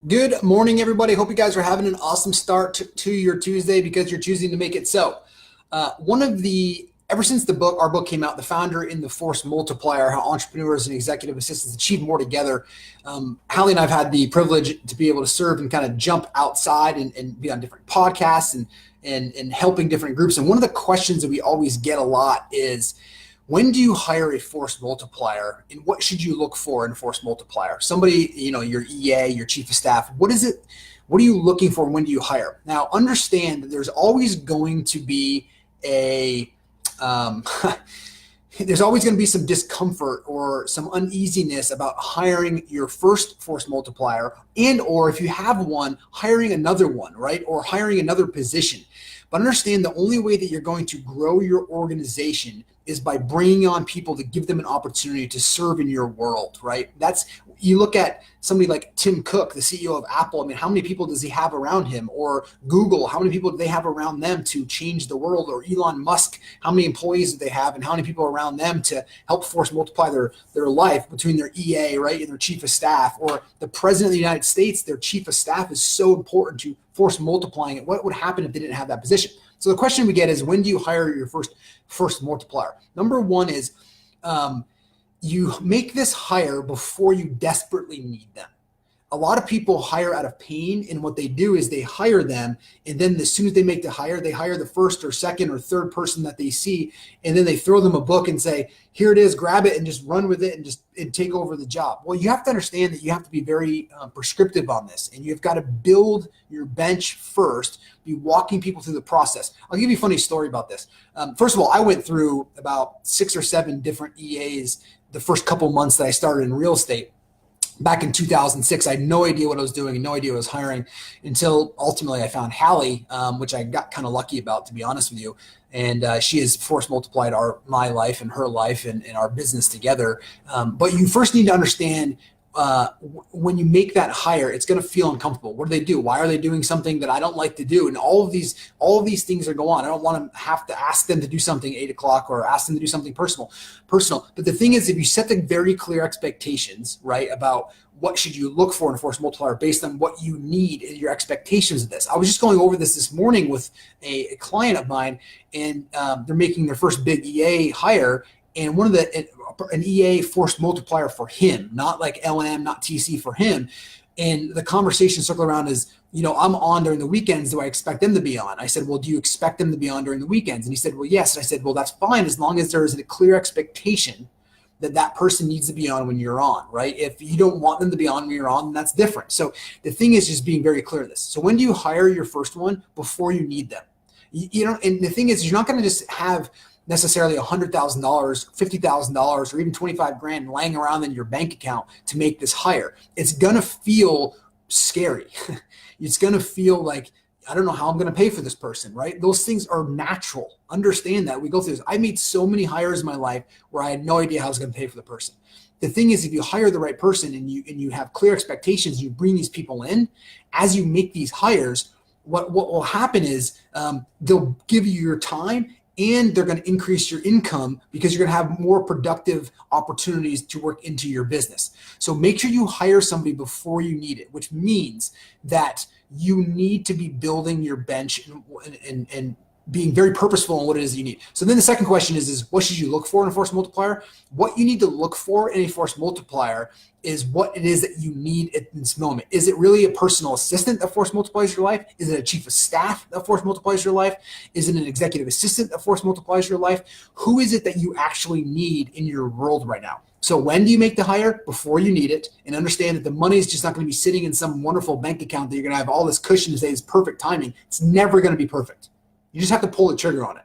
Good morning, everybody. Hope you guys are having an awesome start to your Tuesday because you're choosing to make it so. Ever since our book came out, The Founder in the Force Multiplier, How Entrepreneurs and Executive Assistants Achieve More Together, Hallie and I've had the privilege to be able to serve and kind of jump outside and be on different podcasts and helping different groups. And one of the questions that we always get a lot is, when do you hire a force multiplier, and what should you look for in a force multiplier? Somebody, your EA, your chief of staff, what is it? What are you looking for? When do you hire? Now, understand that there's always going to be um, there's always going to be some discomfort or some uneasiness about hiring your first force multiplier, or if you have one, hiring another one, right? Or hiring another position. But understand the only way that you're going to grow your organization is by bringing on people to give them an opportunity to serve in your world, right? You look at somebody like Tim Cook, the CEO of Apple. I mean, how many people does he have around him? Or Google, how many people do they have around them to change the world? Or Elon Musk, how many employees do they have, and how many people around them to help force multiply their life between their EA, right, and their chief of staff? Or the president of the United States, their chief of staff is so important to force multiplying it. What would happen if they didn't have that position? So the question we get is, when do you hire your first multiplier? Number one is, you make this hire before you desperately need them. A lot of people hire out of pain, and what they do is they hire them, and then as soon as they make the hire, they hire the first or second or third person that they see, and then they throw them a book and say, here it is, grab it and just run with it and take over the job. Well, you have to understand that you have to be very prescriptive on this, and you've got to build your bench first, be walking people through the process. I'll give you a funny story about this. First of all, I went through about 6 or 7 different EAs the first couple months that I started in real estate. Back in 2006, I had no idea what I was doing and no idea what I was hiring until ultimately I found Hallie, which I got kind of lucky about, to be honest with you. And she has force multiplied my life and her life and our business together. But you first need to understand, when you make that hire, it's going to feel uncomfortable. What do they do? Why are they doing something that I don't like to do? And all of these things are going on. I don't want to have to ask them to do something at 8 o'clock or ask them to do something personal. But the thing is, if you set the very clear expectations, right, about what should you look for in a force multiplier based on what you need and your expectations of this. I was just going over this morning with a client of mine, and they're making their first big EA hire. And an EA force multiplier for him, not like LM, not TC, for him. And the conversation circle around is, I'm on during the weekends. Do I expect them to be on? I said, well, do you expect them to be on during the weekends? And he said, well, yes. And I said, well, that's fine, as long as there is a clear expectation that person needs to be on when you're on, right? If you don't want them to be on when you're on, then that's different. So the thing is just being very clear on this. So when do you hire your first one? Before you need them. And the thing is, you're not going to just have necessarily $100,000, $50,000, or even 25 grand laying around in your bank account to make this hire. It's going to feel scary. It's going to feel like, I don't know how I'm going to pay for this person, right? Those things are natural. Understand that. We go through this. I made so many hires in my life where I had no idea how I was going to pay for the person. The thing is, if you hire the right person and you have clear expectations, you bring these people in, as you make these hires, what will happen is, they'll give you your time, and they're going to increase your income because you're going to have more productive opportunities to work into your business. So make sure you hire somebody before you need it, which means that you need to be building your bench and being very purposeful in what it is you need. So then the second question is what should you look for in a force multiplier? What you need to look for in a force multiplier is what it is that you need at this moment. Is it really a personal assistant that force multiplies your life? Is it a chief of staff that force multiplies your life? Is it an executive assistant that force multiplies your life? Who is it that you actually need in your world right now? So when do you make the hire? Before you need it, and understand that the money is just not going to be sitting in some wonderful bank account that you're going to have all this cushion to say is perfect timing. It's never going to be perfect. You just have to pull the trigger on it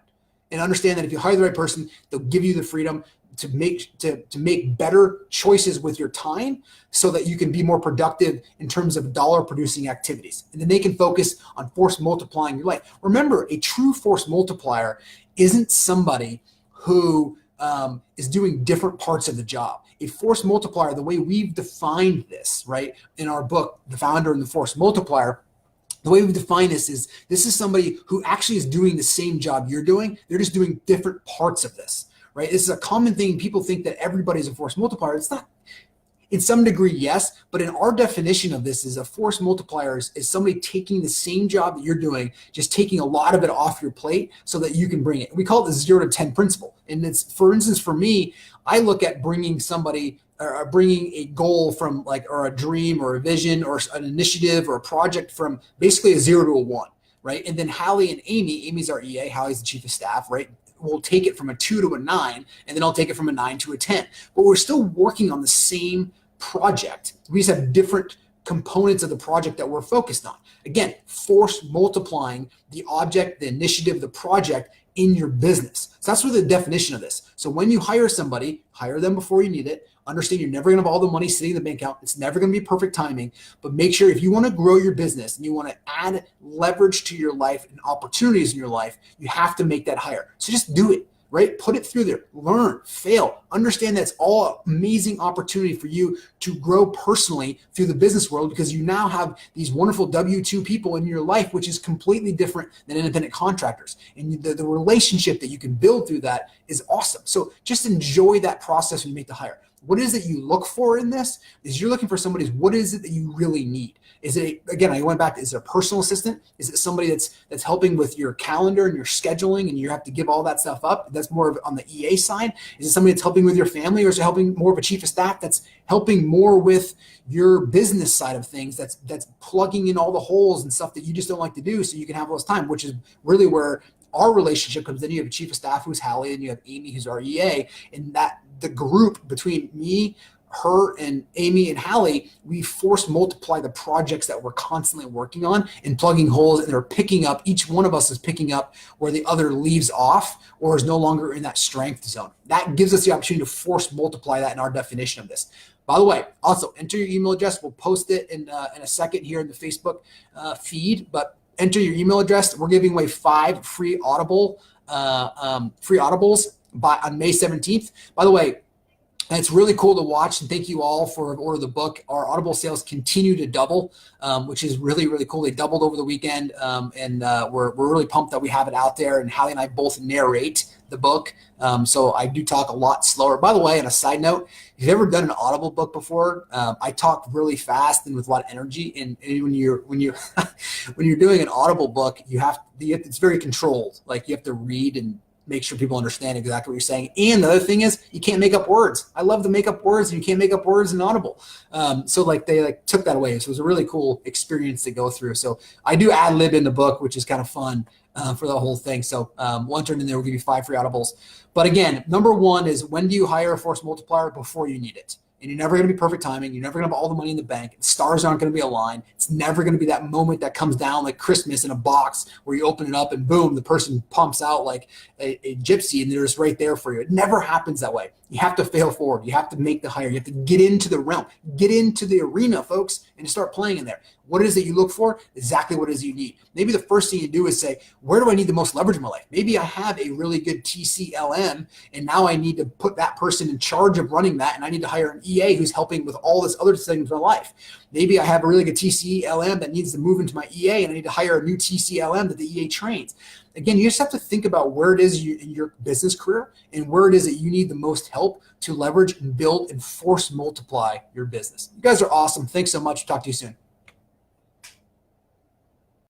and understand that if you hire the right person, they'll give you the freedom to make better choices with your time so that you can be more productive in terms of dollar producing activities. And then they can focus on force multiplying your life. Remember, a true force multiplier isn't somebody who is doing different parts of the job. A force multiplier, the way we've defined this, right, in our book, The Founder and the Force Multiplier, the way we define this is somebody who actually is doing the same job you're doing. They're just doing different parts of this, right? This is a common thing. People think that everybody's a force multiplier. It's not. In some degree, yes, but in our definition of this is a force multiplier is somebody taking the same job that you're doing, just taking a lot of it off your plate so that you can bring it. We call it the 0 to 10 principle. And it's, for instance, for me, I look at bringing somebody or bringing a goal from or a dream or a vision or an initiative or a project from basically a 0 to a 1, right? And then Hallie and Amy's our EA, Hallie's the chief of staff, right? We'll take it from a 2 to a 9, and then I'll take it from a 9 to a 10. But we're still working on the same project. We just have different components of the project that we're focused on. Again, force multiplying the object, the initiative, the project in your business. So that's really the definition of this. So when you hire somebody, hire them before you need it. Understand you're never going to have all the money sitting in the bank account. It's never going to be perfect timing, but make sure if you want to grow your business and you want to add leverage to your life and opportunities in your life, you have to make that hire. So just do it, right? Put it through there, learn, fail, understand that's all amazing opportunity for you to grow personally through the business world, because you now have these wonderful W-2 people in your life, which is completely different than independent contractors. And the relationship that you can build through that is awesome. So just enjoy that process when you make the hire. What is it you look for in this? Is you're looking for somebody, what is it that you really need? Is it, again, I went back to, is it a personal assistant? Is it somebody that's helping with your calendar and your scheduling and you have to give all that stuff up? That's more of on the EA side. Is it somebody that's helping with your family, or is it helping more of a chief of staff that's helping more with your business side of things, that's plugging in all the holes and stuff that you just don't like to do so you can have all this time, which is really where our relationship comes in. You have a chief of staff who's Hallie, and you have Amy who's our EA, and that the group between me, her, and Amy and Hallie, we force multiply the projects that we're constantly working on and plugging holes, and they're picking up, each one of us is picking up where the other leaves off or is no longer in that strength zone. That gives us the opportunity to force multiply that in our definition of this. By the way, also enter your email address. We'll post it in a second here in the Facebook feed, but enter your email address. We're giving away 5 free audibles on May 17th. By the way, it's really cool to watch, and thank you all for order the book. Our Audible sales continue to double, which is really, really cool. They doubled over the weekend, and we're really pumped that we have it out there. And Hallie and I both narrate the book, so I do talk a lot slower. By the way, on a side note, if you've ever done an Audible book before, I talk really fast and with a lot of energy. And when you're when you're doing an Audible book, it's very controlled. Like you have to read and make sure people understand exactly what you're saying. And the other thing is you can't make up words. I love to make up words, and you can't make up words in Audible. So they took that away. So it was a really cool experience to go through. So I do ad lib in the book, which is kind of fun for the whole thing. So one turn in there, we'll give you 5 free Audibles. But again, number 1 is, when do you hire a force multiplier? Before you need it. And you're never going to be perfect timing. You're never going to have all the money in the bank. The stars aren't going to be aligned. It's never going to be that moment that comes down like Christmas in a box where you open it up and boom, the person pumps out like a gypsy and they're just right there for you. It never happens that way. You have to fail forward. You have to make the hire. You have to get into the realm, get into the arena, folks, and start playing in there. What it is that you look for? Exactly what it is you need. Maybe the first thing you do is say, where do I need the most leverage in my life? Maybe I have a really good TCLM, and now I need to put that person in charge of running that, and I need to hire an EA who's helping with all this other things in my life. Maybe I have a really good TCLM that needs to move into my EA, and I need to hire a new TCLM that the EA trains. Again, you just have to think about where it is in your business career and where it is that you need the most help to leverage and build and force multiply your business. You guys are awesome. Thanks so much. Talk to you soon.